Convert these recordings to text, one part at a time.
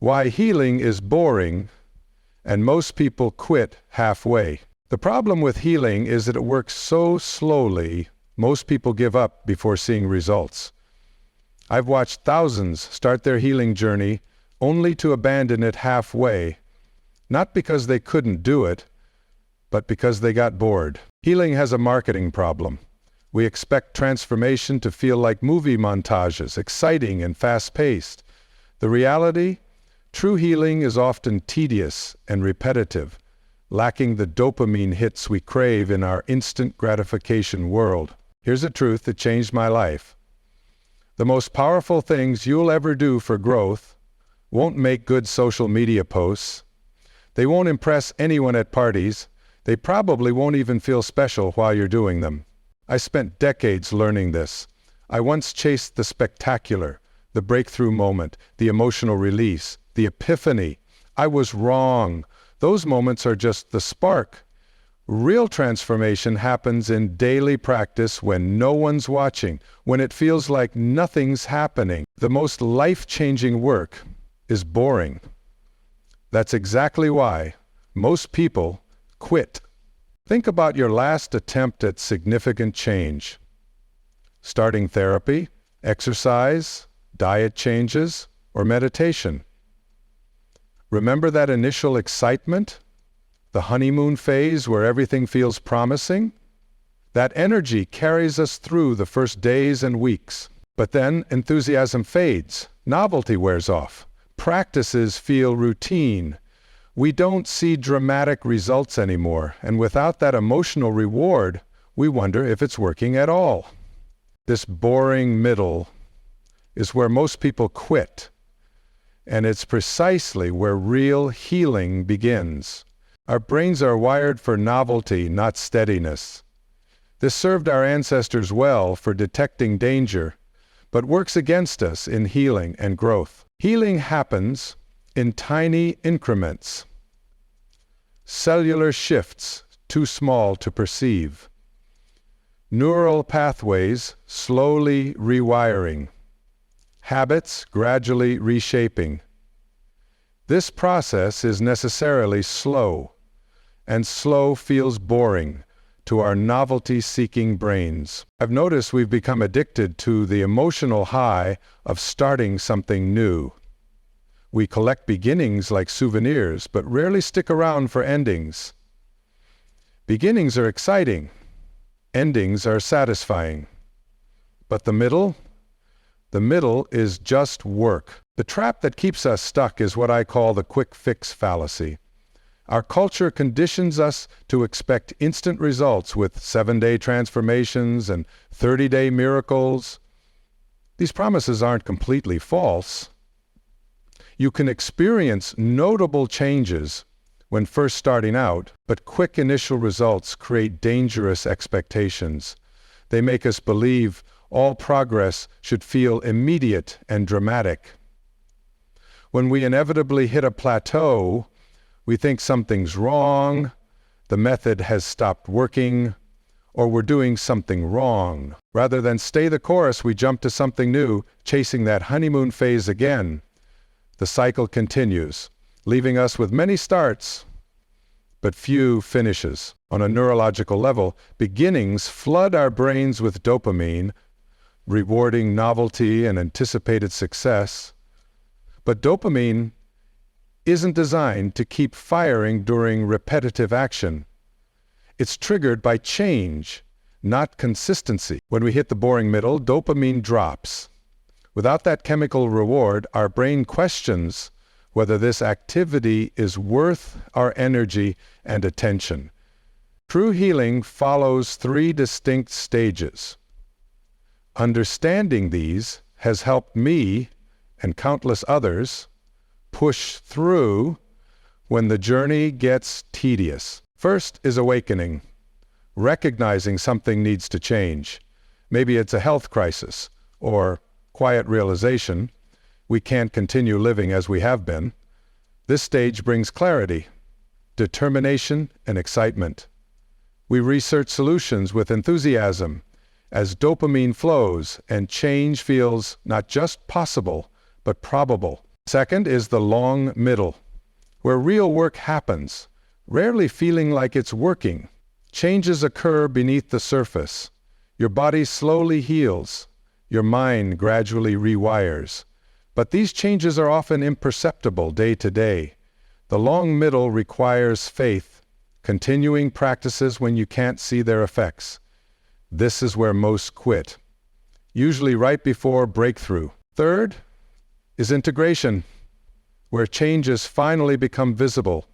Why healing is boring, and most people quit halfway. The problem with healing is that it works so slowly, most people give up before seeing results. I've watched thousands start their healing journey only to abandon it halfway, not because they couldn't do it, but because they got bored. Healing has a marketing problem. We expect transformation to feel like movie montages, exciting and fast-paced. The reality? True healing is often tedious and repetitive, lacking the dopamine hits we crave in our instant gratification world. Here's a truth that changed my life. The most powerful things you'll ever do for growth won't make good social media posts. They won't impress anyone at parties. They probably won't even feel special while you're doing them. I spent decades learning this. I once chased the spectacular, the breakthrough moment, the emotional release, the epiphany. I was wrong. Those moments are just the spark. Real transformation happens in daily practice when no one's watching, when it feels like nothing's happening. The most life-changing work is boring. That's exactly why most people quit. Think about your last attempt at significant change. Starting therapy, exercise, diet changes, or meditation. Remember that initial excitement? The honeymoon phase where everything feels promising? That energy carries us through the first days and weeks. But then enthusiasm fades, novelty wears off, practices feel routine. We don't see dramatic results anymore, and without that emotional reward, we wonder if it's working at all. This boring middle is where most people quit, and it's precisely where real healing begins. Our brains are wired for novelty, not steadiness. This served our ancestors well for detecting danger, but works against us in healing and growth. Healing happens in tiny increments. Cellular shifts too small to perceive. Neural pathways slowly rewiring. Habits gradually reshaping. This process is necessarily slow, and slow feels boring to our novelty-seeking brains. I've noticed we've become addicted to the emotional high of starting something new. We collect beginnings like souvenirs, but rarely stick around for endings. Beginnings are exciting. Endings are satisfying. But the middle? The middle is just work. The trap that keeps us stuck is what I call the quick fix fallacy. Our culture conditions us to expect instant results with 7-day transformations and 30-day miracles. These promises aren't completely false. You can experience notable changes when first starting out, but quick initial results create dangerous expectations. They make us believe all progress should feel immediate and dramatic. When we inevitably hit a plateau, we think something's wrong, the method has stopped working, or we're doing something wrong. Rather than stay the course, we jump to something new, chasing that honeymoon phase again. The cycle continues, leaving us with many starts, but few finishes. On a neurological level, beginnings flood our brains with dopamine, rewarding novelty and anticipated success. But dopamine isn't designed to keep firing during repetitive action. It's triggered by change, not consistency. When we hit the boring middle, dopamine drops. Without that chemical reward, our brain questions whether this activity is worth our energy and attention. True healing follows 3 distinct stages. Understanding these has helped me and countless others push through when the journey gets tedious. First is awakening, recognizing something needs to change. Maybe it's a health crisis or quiet realization we can't continue living as we have been. This stage brings clarity, determination, and excitement. We research solutions with enthusiasm as dopamine flows and change feels not just possible, but probable. Second is the long middle, where real work happens, rarely feeling like it's working. Changes occur beneath the surface. Your body slowly heals. Your mind gradually rewires. But these changes are often imperceptible day to day. The long middle requires faith, continuing practices when you can't see their effects. This is where most quit, usually right before breakthrough. Third is integration, where changes finally become visible.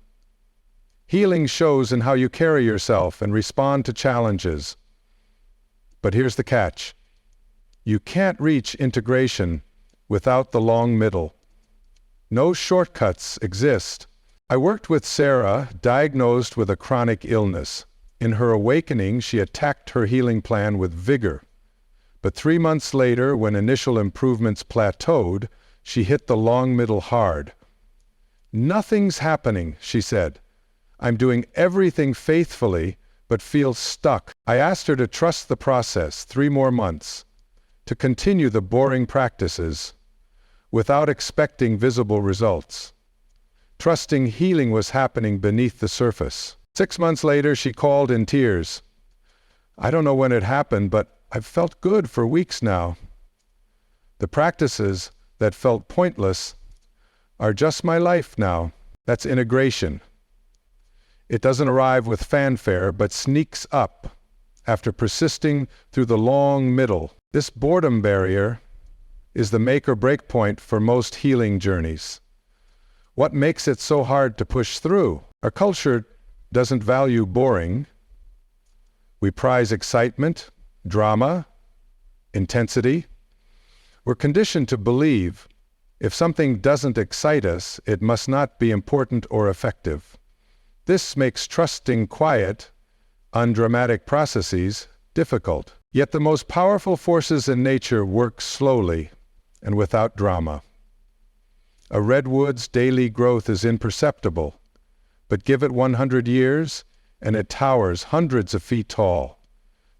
Healing shows in how you carry yourself and respond to challenges. But here's the catch. You can't reach integration without the long middle. No shortcuts exist. I worked with Sarah, diagnosed with a chronic illness. In her awakening, she attacked her healing plan with vigor. But 3 months later, when initial improvements plateaued, she hit the long middle hard. "Nothing's happening," she said. "I'm doing everything faithfully, but feel stuck." I asked her to trust the process 3 more months, to continue the boring practices without expecting visible results, trusting healing was happening beneath the surface. 6 months later, she called in tears. "I don't know when it happened, but I've felt good for weeks now. The practices that felt pointless are just my life now." That's integration. It doesn't arrive with fanfare, but sneaks up after persisting through the long middle. This boredom barrier is the make or break point for most healing journeys. What makes it so hard to push through? Our culture doesn't value boring. We prize excitement, drama, intensity. We're conditioned to believe if something doesn't excite us, it must not be important or effective. This makes trusting quiet, undramatic processes difficult. Yet the most powerful forces in nature work slowly and without drama. A redwood's daily growth is imperceptible, but give it 100 years and it towers hundreds of feet tall.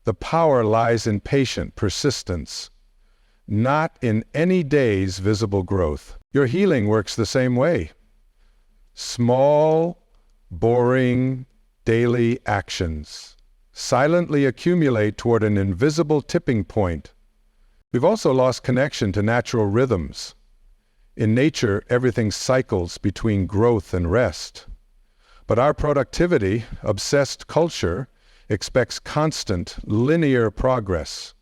The power lies in patient persistence, not in any day's visible growth. Your healing works the same way. Small, boring, daily actions silently accumulate toward an invisible tipping point. We've also lost connection to natural rhythms. In nature, everything cycles between growth and rest. But our productivity-obsessed culture expects constant, linear progress.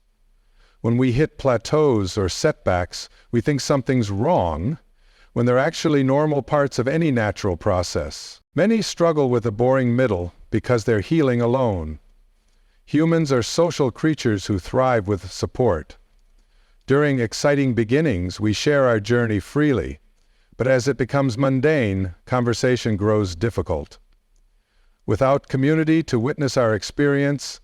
When we hit plateaus or setbacks, we think something's wrong, when they're actually normal parts of any natural process. Many struggle with a boring middle because they're healing alone. Humans are social creatures who thrive with support. During exciting beginnings, we share our journey freely, but as it becomes mundane, conversation grows difficult. Without community to witness our experience,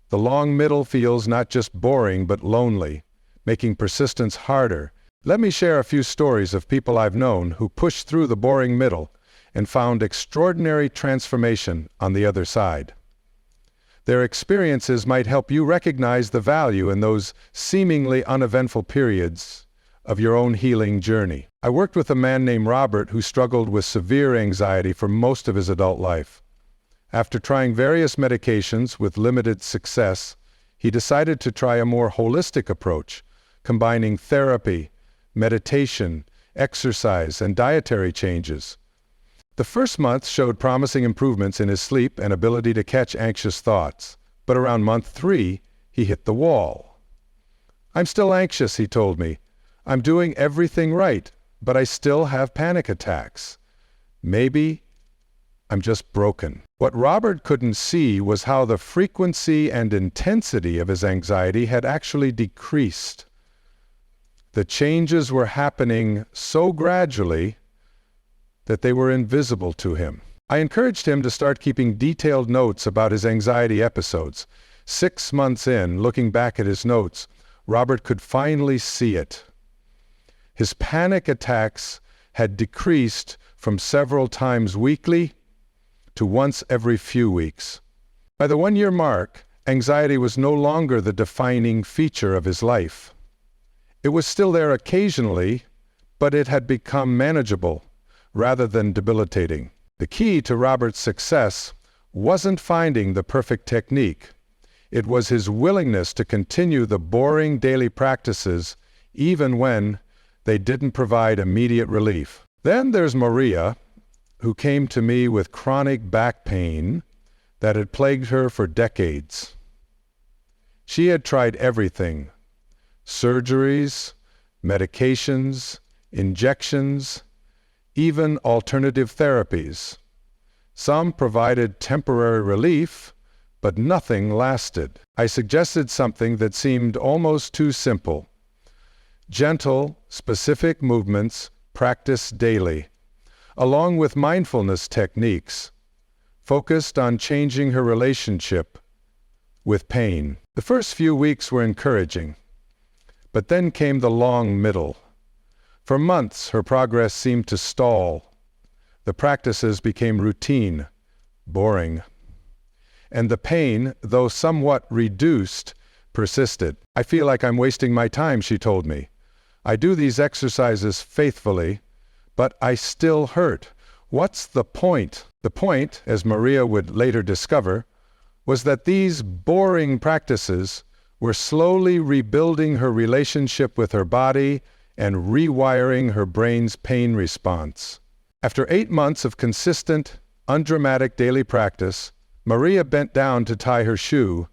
the long middle feels not just boring but lonely, making persistence harder. Let me share a few stories of people I've known who pushed through the boring middle and found extraordinary transformation on the other side. Their experiences might help you recognize the value in those seemingly uneventful periods of your own healing journey. I worked with a man named Robert who struggled with severe anxiety for most of his adult life. After trying various medications with limited success, he decided to try a more holistic approach, combining therapy, meditation, exercise, and dietary changes. The first month showed promising improvements in his sleep and ability to catch anxious thoughts, but around month 3, he hit the wall. "I'm still anxious," he told me. "I'm doing everything right, but I still have panic attacks. Maybe I'm just broken." What Robert couldn't see was how the frequency and intensity of his anxiety had actually decreased. The changes were happening so gradually that they were invisible to him. I encouraged him to start keeping detailed notes about his anxiety episodes. 6 months in, looking back at his notes, Robert could finally see it. His panic attacks had decreased from several times weekly to once every few weeks. By the 1-year mark, anxiety was no longer the defining feature of his life. It was still there occasionally, but it had become manageable rather than debilitating. The key to Robert's success wasn't finding the perfect technique. It was his willingness to continue the boring daily practices even when they didn't provide immediate relief. Then there's Maria, who came to me with chronic back pain that had plagued her for decades. She had tried everything: surgeries, medications, injections, even alternative therapies. Some provided temporary relief, but nothing lasted. I suggested something that seemed almost too simple: gentle, specific movements practiced daily, along with mindfulness techniques, focused on changing her relationship with pain. The first few weeks were encouraging, but then came the long middle. For months, her progress seemed to stall. The practices became routine, boring, and the pain, though somewhat reduced, persisted. "I feel like I'm wasting my time," she told me. "I do these exercises faithfully, but I still hurt. What's the point?" The point, as Maria would later discover, was that these boring practices were slowly rebuilding her relationship with her body and rewiring her brain's pain response. After 8 months of consistent, undramatic daily practice, Maria bent down to tie her shoe,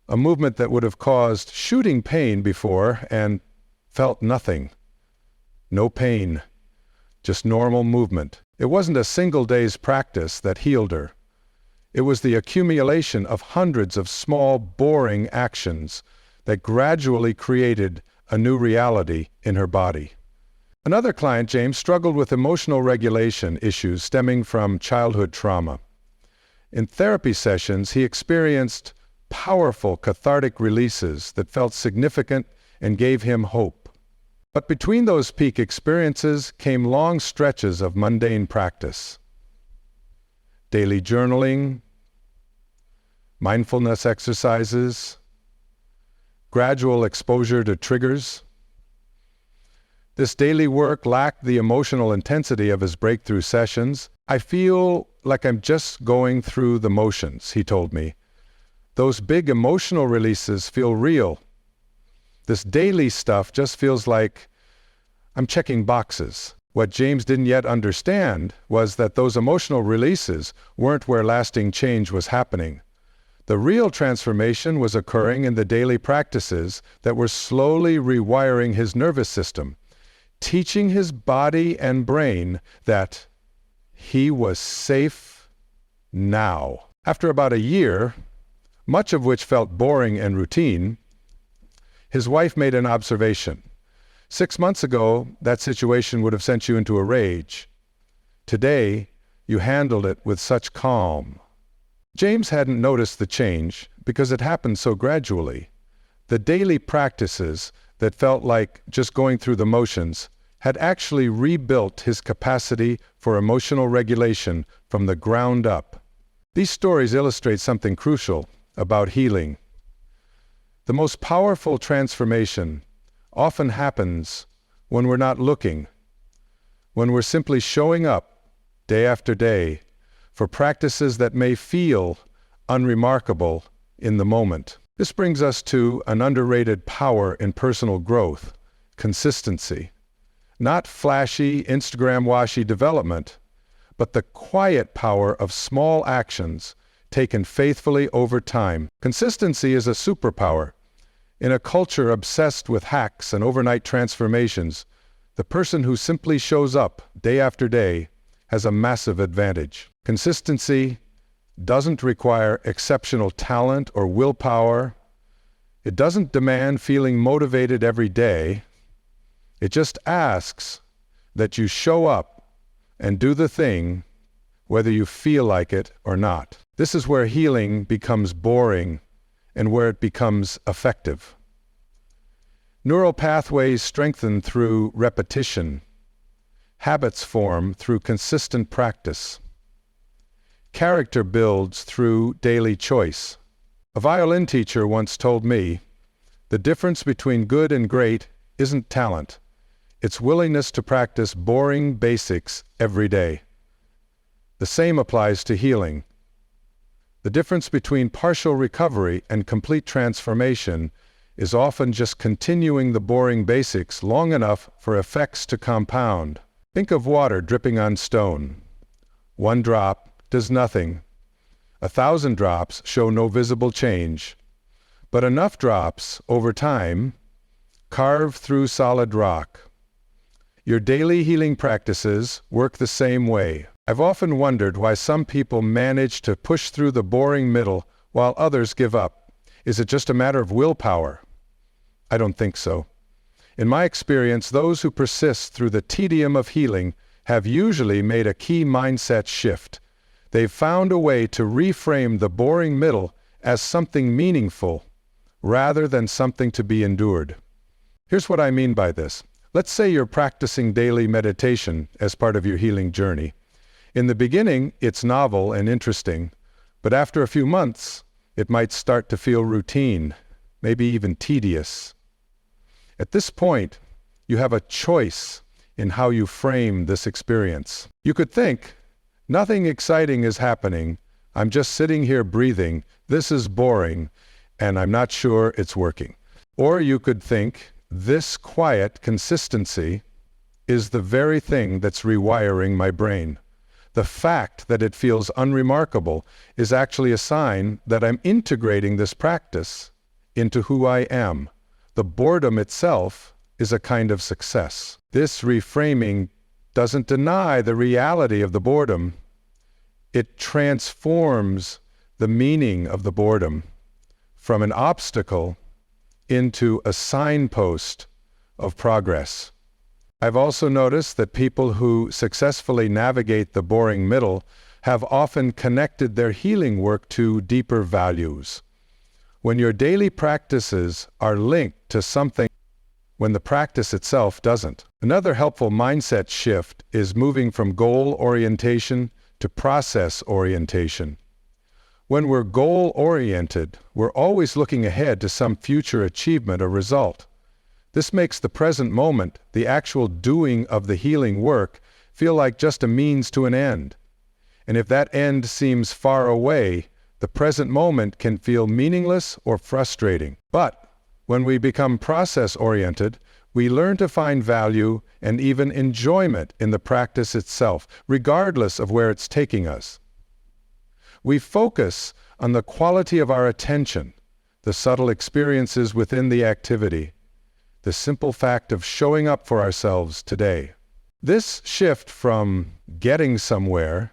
a movement that would have caused shooting pain before, and felt nothing. No pain, just normal movement. It wasn't a single day's practice that healed her. It was the accumulation of hundreds of small, boring actions that gradually created a new reality in her body. Another client, James, struggled with emotional regulation issues stemming from childhood trauma. In therapy sessions, he experienced powerful cathartic releases that felt significant and gave him hope. But between those peak experiences came long stretches of mundane practice. Daily journaling, mindfulness exercises, gradual exposure to triggers. This daily work lacked the emotional intensity of his breakthrough sessions. "I feel like I'm just going through the motions," he told me. "Those big emotional releases feel real. This daily stuff just feels like I'm checking boxes." What James didn't yet understand was that those emotional releases weren't where lasting change was happening. The real transformation was occurring in the daily practices that were slowly rewiring his nervous system, teaching his body and brain that he was safe now. After about a year, much of which felt boring and routine, his wife made an observation. 6 months ago, that situation would have sent you into a rage. Today, you handled it with such calm. James hadn't noticed the change because it happened so gradually. The daily practices that felt like just going through the motions had actually rebuilt his capacity for emotional regulation from the ground up. These stories illustrate something crucial about healing. The most powerful transformation often happens when we're not looking, when we're simply showing up day after day for practices that may feel unremarkable in the moment. This brings us to an underrated power in personal growth: consistency. Not flashy, Instagram-washy development, but the quiet power of small actions taken faithfully over time. Consistency is a superpower. In a culture obsessed with hacks and overnight transformations, the person who simply shows up day after day has a massive advantage. Consistency doesn't require exceptional talent or willpower. It doesn't demand feeling motivated every day. It just asks that you show up and do the thing, whether you feel like it or not. This is where healing becomes boring and where it becomes effective. Neural pathways strengthen through repetition. Habits form through consistent practice. Character builds through daily choice. A violin teacher once told me, "The difference between good and great isn't talent. It's willingness to practice boring basics every day. The same applies to healing. The difference between partial recovery and complete transformation is often just continuing the boring basics long enough for effects to compound. Think of water dripping on stone. One drop does nothing. 1,000 drops show no visible change. But enough drops, over time, carve through solid rock. Your daily healing practices work the same way. I've often wondered why some people manage to push through the boring middle while others give up. Is it just a matter of willpower? I don't think so. In my experience, those who persist through the tedium of healing have usually made a key mindset shift. They've found a way to reframe the boring middle as something meaningful, rather than something to be endured. Here's what I mean by this. Let's say you're practicing daily meditation as part of your healing journey. In the beginning, it's novel and interesting, but after a few months, it might start to feel routine, maybe even tedious. At this point, you have a choice in how you frame this experience. You could think, nothing exciting is happening, I'm just sitting here breathing, this is boring, and I'm not sure it's working. Or you could think, this quiet consistency is the very thing that's rewiring my brain. The fact that it feels unremarkable is actually a sign that I'm integrating this practice into who I am. The boredom itself is a kind of success. This reframing doesn't deny the reality of the boredom. It transforms the meaning of the boredom from an obstacle into a signpost of progress. I've also noticed that people who successfully navigate the boring middle have often connected their healing work to deeper values. When your daily practices are linked to something, when the practice itself doesn't. Another helpful mindset shift is moving from goal orientation to process orientation. When we're goal-oriented, we're always looking ahead to some future achievement or result. This makes the present moment, the actual doing of the healing work, feel like just a means to an end. And if that end seems far away, the present moment can feel meaningless or frustrating. But when we become process-oriented, we learn to find value and even enjoyment in the practice itself, regardless of where it's taking us. We focus on the quality of our attention, the subtle experiences within the activity, the simple fact of showing up for ourselves today. This shift from getting somewhere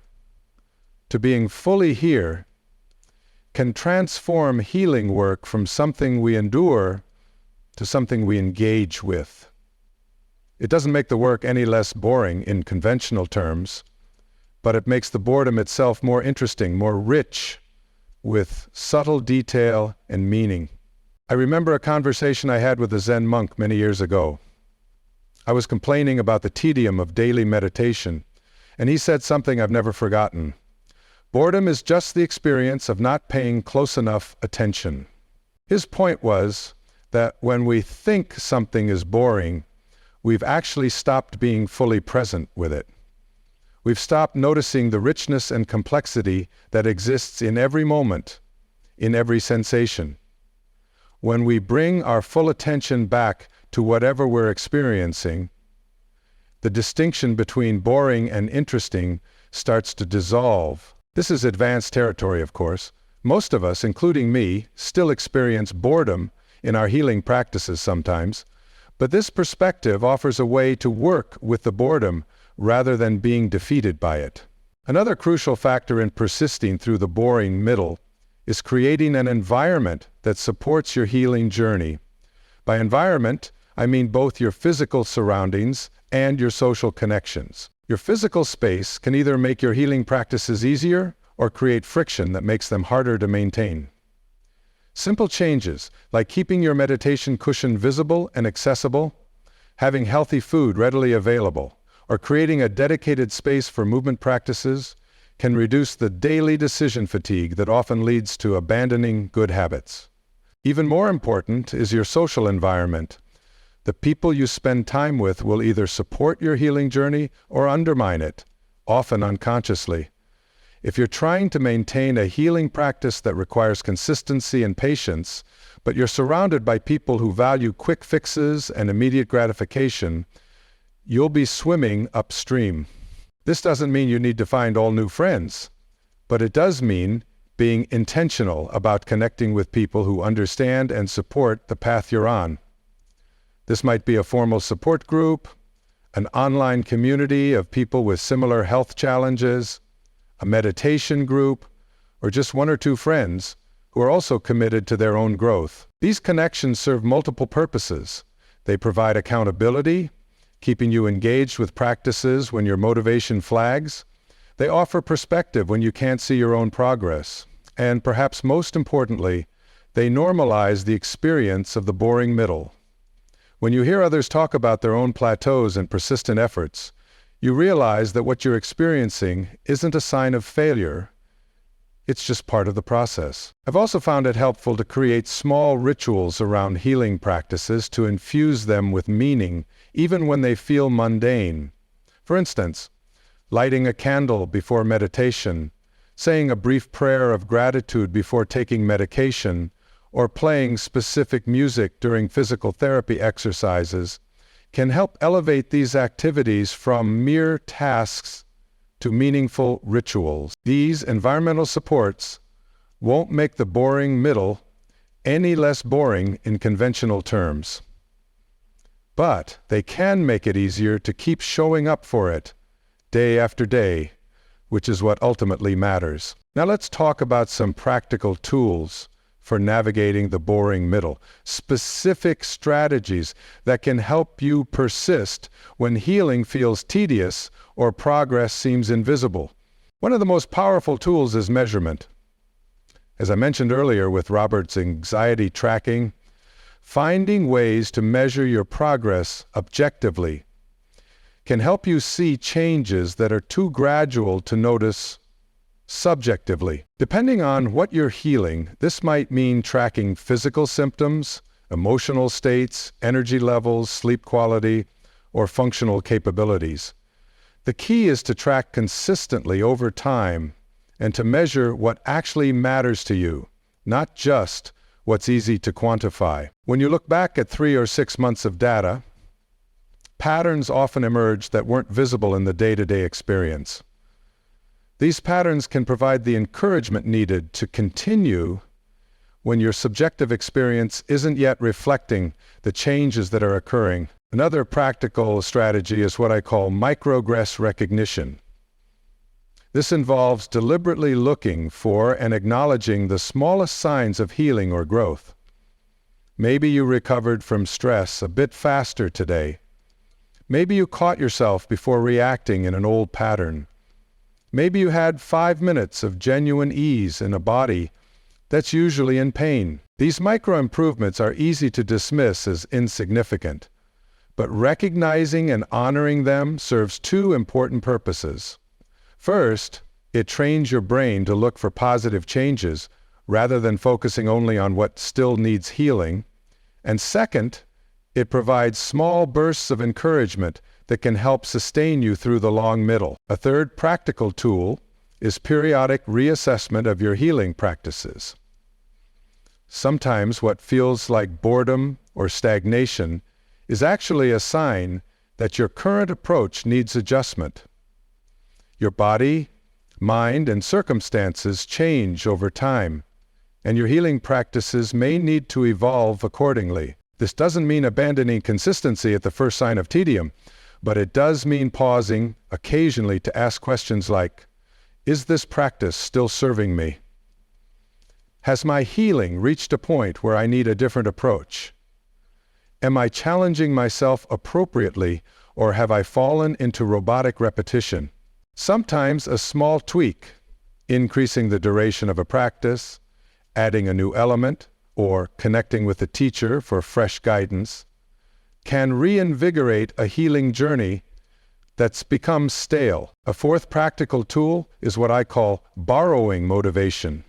to being fully here can transform healing work from something we endure to something we engage with. It doesn't make the work any less boring in conventional terms, but it makes the boredom itself more interesting, more rich, with subtle detail and meaning. I remember a conversation I had with a Zen monk many years ago. I was complaining about the tedium of daily meditation, and he said something I've never forgotten. Boredom is just the experience of not paying close enough attention. His point was that when we think something is boring, we've actually stopped being fully present with it. We've stopped noticing the richness and complexity that exists in every moment, in every sensation. When we bring our full attention back to whatever we're experiencing, the distinction between boring and interesting starts to dissolve. This is advanced territory, of course. Most of us, including me, still experience boredom in our healing practices sometimes, but this perspective offers a way to work with the boredom rather than being defeated by it. Another crucial factor in persisting through the boring middle is creating an environment that supports your healing journey. By environment, I mean both your physical surroundings and your social connections. Your physical space can either make your healing practices easier or create friction that makes them harder to maintain. Simple changes, like keeping your meditation cushion visible and accessible, having healthy food readily available, or creating a dedicated space for movement practices, can reduce the daily decision fatigue that often leads to abandoning good habits. Even more important is your social environment. The people you spend time with will either support your healing journey or undermine it, often unconsciously. If you're trying to maintain a healing practice that requires consistency and patience, but you're surrounded by people who value quick fixes and immediate gratification, you'll be swimming upstream. This doesn't mean you need to find all new friends, but it does mean being intentional about connecting with people who understand and support the path you're on. This might be a formal support group, an online community of people with similar health challenges, a meditation group, or just one or two friends who are also committed to their own growth. These connections serve multiple purposes. They provide accountability, keeping you engaged with practices when your motivation flags. They offer perspective when you can't see your own progress. And perhaps most importantly, they normalize the experience of the boring middle. When you hear others talk about their own plateaus and persistent efforts, you realize that what you're experiencing isn't a sign of failure. It's just part of the process. I've also found it helpful to create small rituals around healing practices to infuse them with meaning, even when they feel mundane. For instance, lighting a candle before meditation, saying a brief prayer of gratitude before taking medication, or playing specific music during physical therapy exercises can help elevate these activities from mere tasks to meaningful rituals. These environmental supports won't make the boring middle any less boring in conventional terms, but they can make it easier to keep showing up for it day after day, which is what ultimately matters. Now let's talk about some practical tools for navigating the boring middle, specific strategies that can help you persist when healing feels tedious or progress seems invisible. One of the most powerful tools is measurement. As I mentioned earlier with Robert's anxiety tracking, finding ways to measure your progress objectively can help you see changes that are too gradual to notice subjectively. Depending on what you're healing, this might mean tracking physical symptoms, emotional states, energy levels, sleep quality, or functional capabilities. The key is to track consistently over time and to measure what actually matters to you, not just what's easy to quantify. When you look back at 3 or 6 months of data, patterns often emerge that weren't visible in the day-to-day experience. These patterns can provide the encouragement needed to continue when your subjective experience isn't yet reflecting the changes that are occurring. Another practical strategy is what I call microgress recognition. This involves deliberately looking for and acknowledging the smallest signs of healing or growth. Maybe you recovered from stress a bit faster today. Maybe you caught yourself before reacting in an old pattern. Maybe you had 5 minutes of genuine ease in a body that's usually in pain. These micro-improvements are easy to dismiss as insignificant, but recognizing and honoring them serves 2 important purposes. First, it trains your brain to look for positive changes rather than focusing only on what still needs healing. And second, it provides small bursts of encouragement that can help sustain you through the long middle. A third practical tool is periodic reassessment of your healing practices. Sometimes what feels like boredom or stagnation is actually a sign that your current approach needs adjustment. Your body, mind, and circumstances change over time, and your healing practices may need to evolve accordingly. This doesn't mean abandoning consistency at the first sign of tedium, but it does mean pausing occasionally to ask questions like, is this practice still serving me? Has my healing reached a point where I need a different approach? Am I challenging myself appropriately, or have I fallen into robotic repetition? Sometimes a small tweak, increasing the duration of a practice, adding a new element, or connecting with a teacher for fresh guidance, can reinvigorate a healing journey that's become stale. A fourth practical tool is what I call borrowing motivation.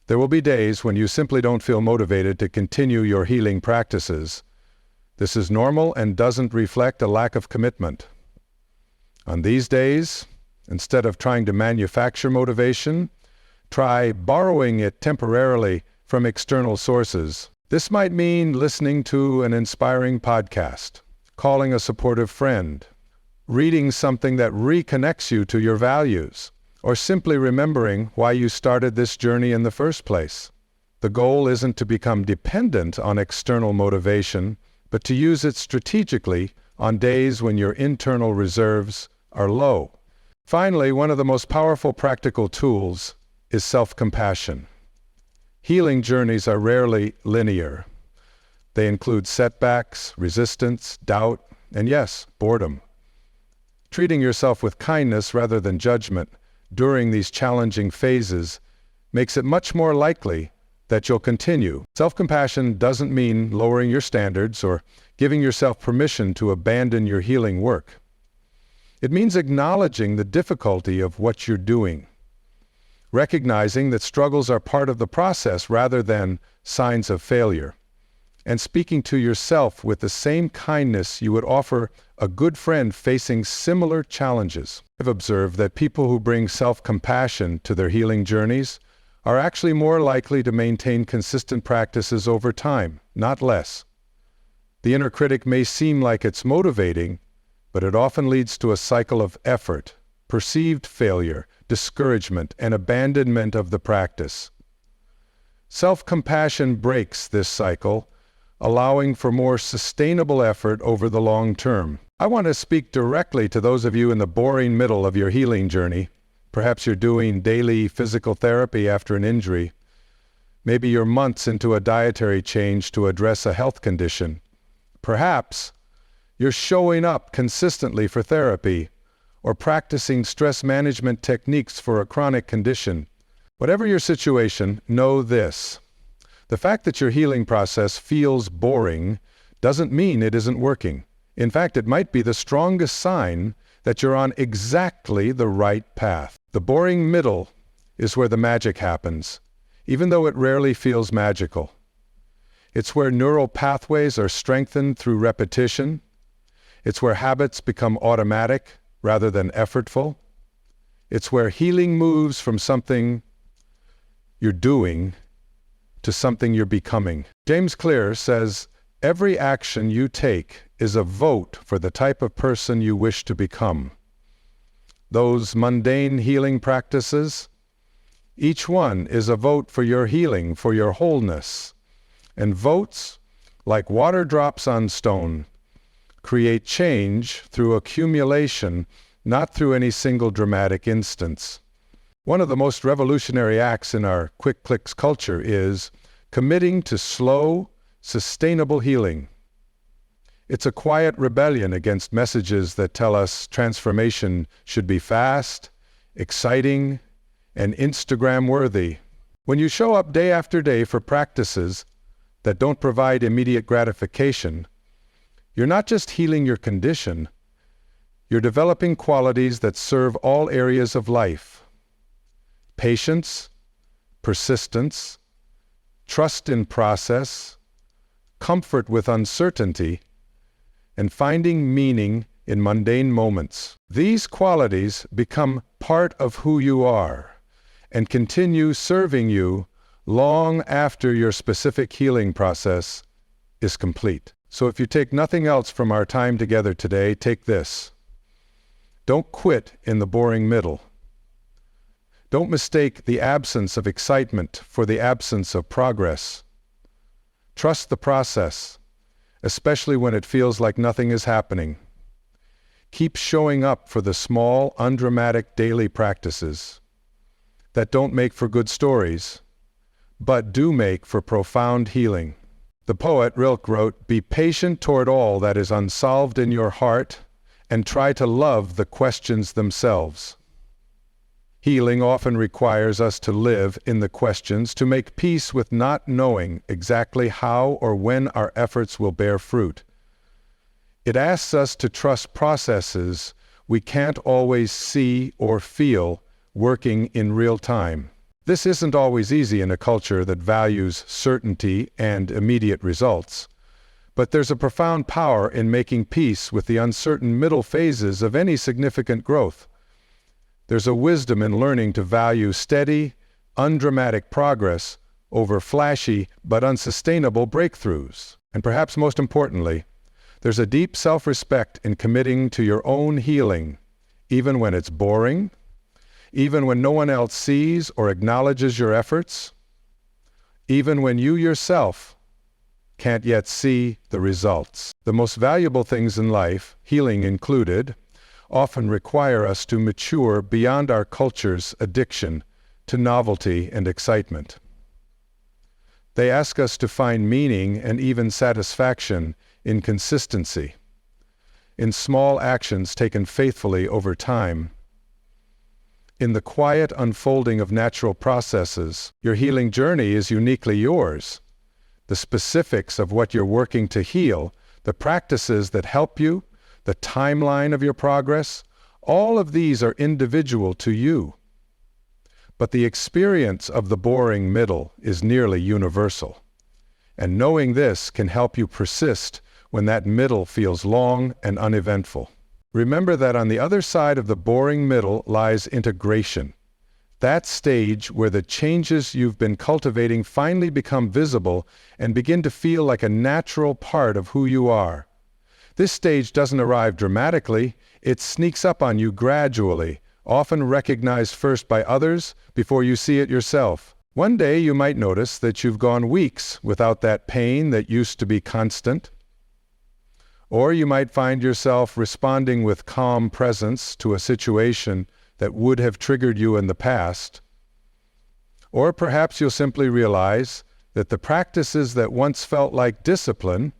There will be days when you simply don't feel motivated to continue your healing practices, This is normal and doesn't reflect a lack of commitment. On these days, instead of trying to manufacture motivation, try borrowing it temporarily from external sources. This might mean listening to an inspiring podcast, calling a supportive friend, reading something that reconnects you to your values, or simply remembering why you started this journey in the first place. The goal isn't to become dependent on external motivation, but to use it strategically on days when your internal reserves are low. Finally, one of the most powerful practical tools is self-compassion. Healing journeys are rarely linear. They include setbacks, resistance, doubt, and yes, boredom. Treating yourself with kindness rather than judgment during these challenging phases makes it much more likely that you'll continue. Self-compassion doesn't mean lowering your standards or giving yourself permission to abandon your healing work. It means acknowledging the difficulty of what you're doing, recognizing that struggles are part of the process rather than signs of failure, and speaking to yourself with the same kindness you would offer a good friend facing similar challenges. I've observed that people who bring self-compassion to their healing journeys are actually more likely to maintain consistent practices over time, not less. The inner critic may seem like it's motivating, but it often leads to a cycle of effort, perceived failure, discouragement, and abandonment of the practice. Self-compassion breaks this cycle, allowing for more sustainable effort over the long term. I want to speak directly to those of you in the boring middle of your healing journey. Perhaps you're doing daily physical therapy after an injury. Maybe you're months into a dietary change to address a health condition. Perhaps you're showing up consistently for therapy or practicing stress management techniques for a chronic condition. Whatever your situation, know this. The fact that your healing process feels boring doesn't mean it isn't working. In fact, it might be the strongest sign that you're on exactly the right path. The boring middle is where the magic happens, even though it rarely feels magical. It's where neural pathways are strengthened through repetition. It's where habits become automatic rather than effortful. It's where healing moves from something you're doing to something you're becoming. James Clear says, "Every action you take is a vote for the type of person you wish to become." Those mundane healing practices, each one is a vote for your healing, for your wholeness. And votes, like water drops on stone, create change through accumulation, not through any single dramatic instance. One of the most revolutionary acts in our quick clicks culture is committing to slow, sustainable healing. It's a quiet rebellion against messages that tell us transformation should be fast, exciting, and Instagram-worthy. When you show up day after day for practices that don't provide immediate gratification, you're not just healing your condition, you're developing qualities that serve all areas of life. Patience, persistence, trust in process, comfort with uncertainty, and finding meaning in mundane moments. These qualities become part of who you are and continue serving you long after your specific healing process is complete. So if you take nothing else from our time together today, take this. Don't quit in the boring middle. Don't mistake the absence of excitement for the absence of progress. Trust the process, especially when it feels like nothing is happening. Keep showing up for the small, undramatic daily practices that don't make for good stories, but do make for profound healing. The poet Rilke wrote, "Be patient toward all that is unsolved in your heart, and try to love the questions themselves." Healing often requires us to live in the questions, to make peace with not knowing exactly how or when our efforts will bear fruit. It asks us to trust processes we can't always see or feel working in real time. This isn't always easy in a culture that values certainty and immediate results, But there's a profound power in making peace with the uncertain middle phases of any significant growth. There's a wisdom in learning to value steady, undramatic progress over flashy but unsustainable breakthroughs. And perhaps most importantly, there's a deep self-respect in committing to your own healing, even when it's boring, even when no one else sees or acknowledges your efforts, even when you yourself can't yet see the results. The most valuable things in life, healing included, often require us to mature beyond our culture's addiction to novelty and excitement. They ask us to find meaning and even satisfaction in consistency, in small actions taken faithfully over time. In the quiet unfolding of natural processes, your healing journey is uniquely yours. The specifics of what you're working to heal, the practices that help you, the timeline of your progress, all of these are individual to you. But the experience of the boring middle is nearly universal. And knowing this can help you persist when that middle feels long and uneventful. Remember that on the other side of the boring middle lies integration. That stage where the changes you've been cultivating finally become visible and begin to feel like a natural part of who you are. This stage doesn't arrive dramatically, it sneaks up on you gradually, often recognized first by others before you see it yourself. One day you might notice that you've gone weeks without that pain that used to be constant. Or you might find yourself responding with calm presence to a situation that would have triggered you in the past. Or perhaps you'll simply realize that the practices that once felt like discipline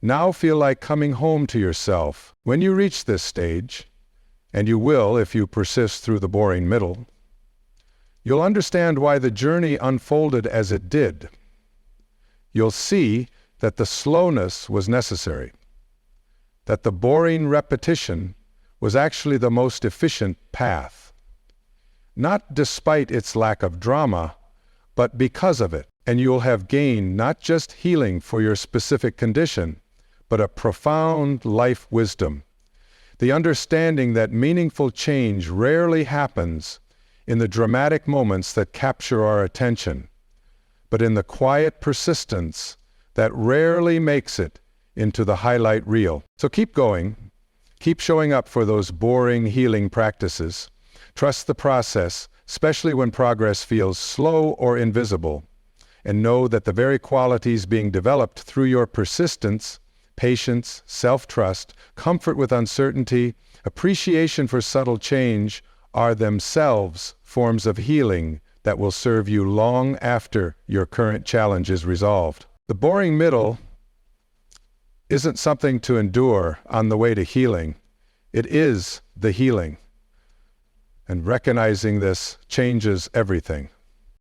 now feel like coming home to yourself. When you reach this stage, and you will if you persist through the boring middle, you'll understand why the journey unfolded as it did. You'll see that the slowness was necessary, that the boring repetition was actually the most efficient path, not despite its lack of drama, but because of it. And you'll have gained not just healing for your specific condition, but a profound life wisdom, the understanding that meaningful change rarely happens in the dramatic moments that capture our attention, but in the quiet persistence that rarely makes it into the highlight reel. So keep going. Keep showing up for those boring healing practices. Trust the process, especially when progress feels slow or invisible, and know that the very qualities being developed through your persistence, patience, self-trust, comfort with uncertainty, appreciation for subtle change are themselves forms of healing that will serve you long after your current challenge is resolved. The boring middle isn't something to endure on the way to healing. It is the healing. And recognizing this changes everything.